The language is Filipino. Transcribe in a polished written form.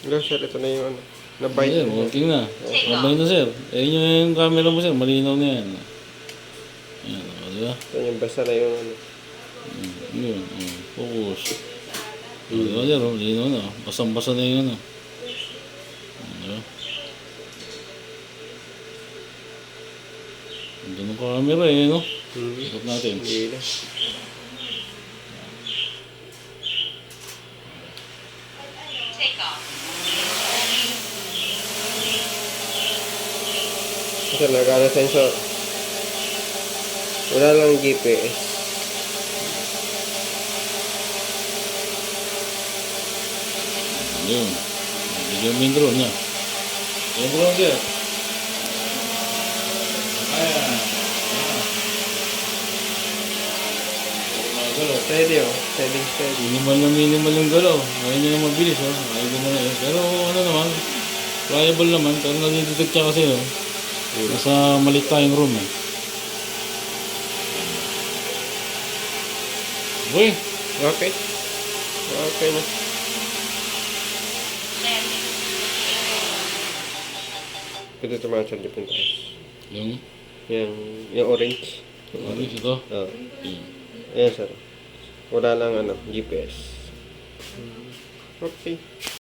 Hello sir, ito na yung ano. Nabite. Sir, working na. Mabay na sir. Yung camera mo sir, malinaw na yan. Ayan, diba? Ito yung basta na yung ano. Yun, focus. Diba sir, malinaw na. Basang-basa na yung ano. Diba? Ang ganun camera no? Ikot natin. Hindi na. Sir, nagana sensor. Wala lang GPS. Yun. Bigyan mo yung drone niya. Yung drone sir. Ayan. Steady oh. Steady. Minimal yung galaw. Ayaw niya na mabilis ayaw ko na yun. Pero ano naman, pliable naman. Pero nadidetect siya kasi nasa malit tayong room Uy! Okay. Okay na. Ito tumasal di punta. Yung Yung orange. orange ito. Oo. Ayan sir. Wala lang ano, GPS. Okay.